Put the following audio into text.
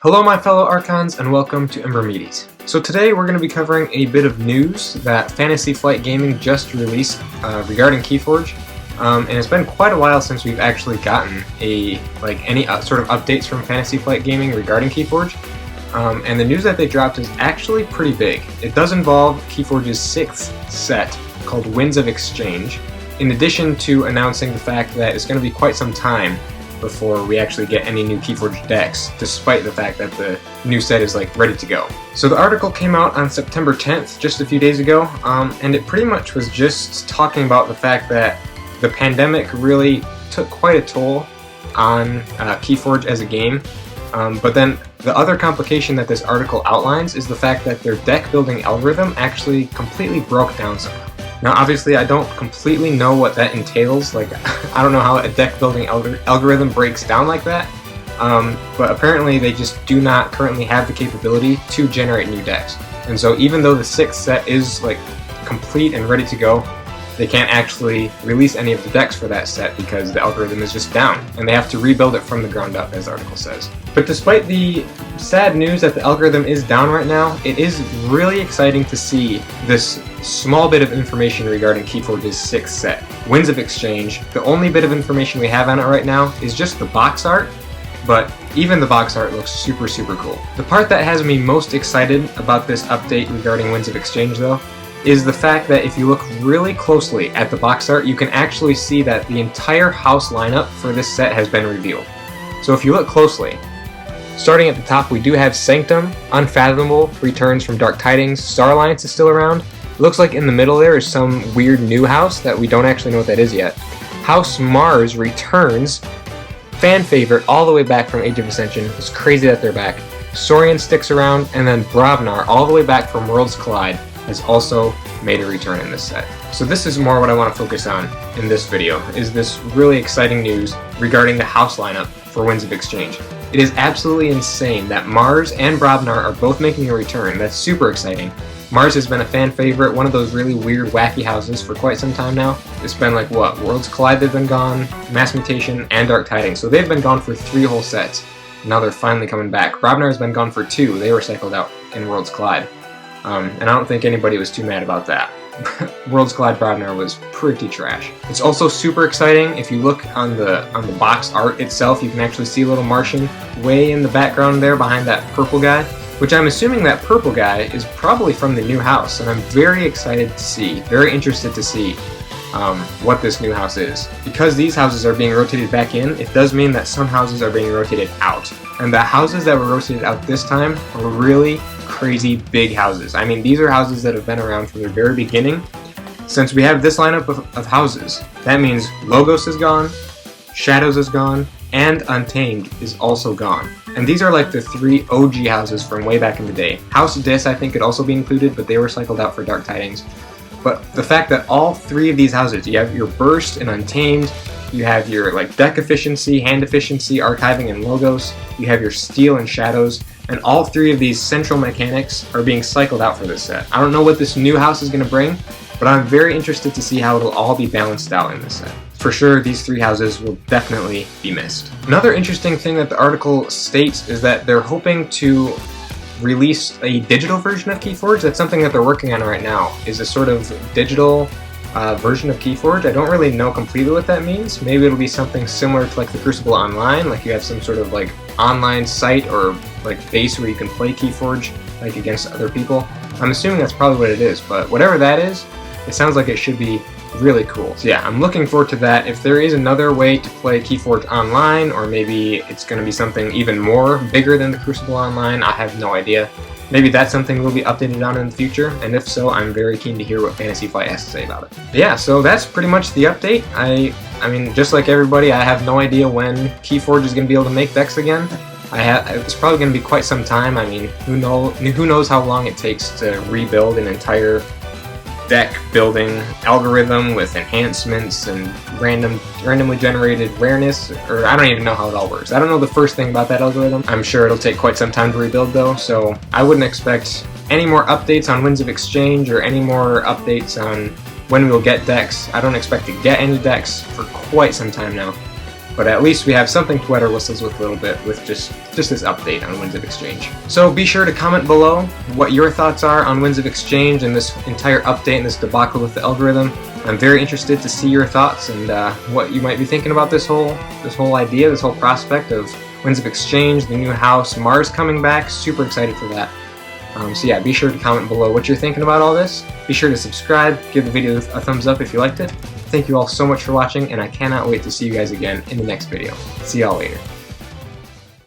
Hello my fellow Archons and welcome to Aembermedes. So today we're going to be covering a bit of news that Fantasy Flight Gaming just released regarding KeyForge. And it's been quite a while since we've actually gotten any sort of updates from Fantasy Flight Gaming regarding KeyForge. And the news that they dropped is actually pretty big. It does involve KeyForge's 6th set called Winds of Exchange, in addition to announcing the fact that it's going to be quite some time before we actually get any new KeyForge decks, despite the fact that the new set is ready to go. So the article came out on September 10th, just a few days ago, and it pretty much was just talking about the fact that the pandemic really took quite a toll on KeyForge as a game. But then the other complication that this article outlines is the fact that their deck building algorithm actually completely broke down somehow. Now obviously I don't completely know what that entails, I don't know how a deck building algorithm breaks down like that, but apparently they just do not currently have the capability to generate new decks. And so even though the 6th set is complete and ready to go, they can't actually release any of the decks for that set because the algorithm is just down, and they have to rebuild it from the ground up, as the article says. But despite the sad news that the algorithm is down right now, it is really exciting to see this small bit of information regarding KeyForge's 6th set, Winds of Exchange. The only bit of information we have on it right now is just the box art, but even the box art looks super cool. The part that has me most excited about this update regarding Winds of Exchange, though, is the fact that if you look really closely at the box art, you can actually see that the entire house lineup for this set has been revealed. So if you look closely, starting at the top, we do have Sanctum, Unfathomable, Returns from Dark Tidings, Star Alliance is still around. It looks like in the middle there is some weird new house that we don't actually know what that is yet. House Mars Returns, fan favorite all the way back from Age of Ascension. It's crazy that they're back. Saurian sticks around, and then Bravnar all the way back from Worlds Collide has also made a return in this set. So this is more what I want to focus on in this video, is this really exciting news regarding the house lineup for Winds of Exchange. It is absolutely insane that Mars and Bravnar are both making a return. That's super exciting. Mars has been a fan favorite, one of those really weird, wacky houses for quite some time now. It's been Worlds Collide they've been gone, Mass Mutation, and Dark Tidings. So they've been gone for 3 whole sets. Now they're finally coming back. Bravnar has been gone for 2. They were cycled out in Worlds Collide. And I don't think anybody was too mad about that. Worlds Collide Bravnar was pretty trash. It's also super exciting. If you look on the box art itself, you can actually see a little Martian way in the background there behind that purple guy, which I'm assuming that purple guy is probably from the new house, and I'm very excited to see, very interested to see what this new house is. Because these houses are being rotated back in, it does mean that some houses are being rotated out. And the houses that were rotated out this time are really crazy big houses. I mean, these are houses that have been around from the very beginning. Since we have this lineup of houses, that means Logos is gone, Shadows is gone, and Untamed is also gone. And these are the 3 OG houses from way back in the day. House Dis I think could also be included, but they were cycled out for Dark Tidings. But the fact that all 3 of these houses, you have your Burst and Untamed, you have your deck efficiency, hand efficiency, archiving, and Logos, you have your Steel and Shadows, and all 3 of these central mechanics are being cycled out for this set. I don't know what this new house is going to bring, but I'm very interested to see how it'll all be balanced out in this set. For sure, these 3 houses will definitely be missed. Another interesting thing that the article states is that they're hoping to release a digital version of KeyForge. That's something that they're working on right now, is a sort of digital version of KeyForge. I don't really know completely what that means. Maybe it'll be something similar to the Crucible Online, you have some sort of online site or base where you can play KeyForge against other people. I'm assuming that's probably what it is, but whatever that is, it sounds like it should be really cool. So yeah, I'm looking forward to that. If there is another way to play KeyForge online, or maybe it's going to be something even more bigger than the Crucible Online, I have no idea. Maybe that's something we'll be updated on in the future, and if so, I'm very keen to hear what Fantasy Flight has to say about it. But yeah, so that's pretty much the update. I mean, just like everybody, I have no idea when KeyForge is going to be able to make decks again. It's probably going to be quite some time. I mean, who knows how long it takes to rebuild an entire deck building algorithm with enhancements and randomly generated rareness, or I don't even know how it all works. I don't know the first thing about that algorithm. I'm sure it'll take quite some time to rebuild though, so I wouldn't expect any more updates on Winds of Exchange or any more updates on when we'll get decks. I don't expect to get any decks for quite some time now. but at least we have something to wet our whistles with a little bit with just this update on Winds of Exchange. So be sure to comment below what your thoughts are on Winds of Exchange and this entire update and this debacle with the algorithm. I'm very interested to see your thoughts and what you might be thinking about this whole idea, this whole prospect of Winds of Exchange, the new house, Mars coming back. Super excited for that. So yeah, be sure to comment below what you're thinking about all this. Be sure to subscribe, give the video a thumbs up if you liked it. Thank you all so much for watching, and I cannot wait to see you guys again in the next video. See y'all later.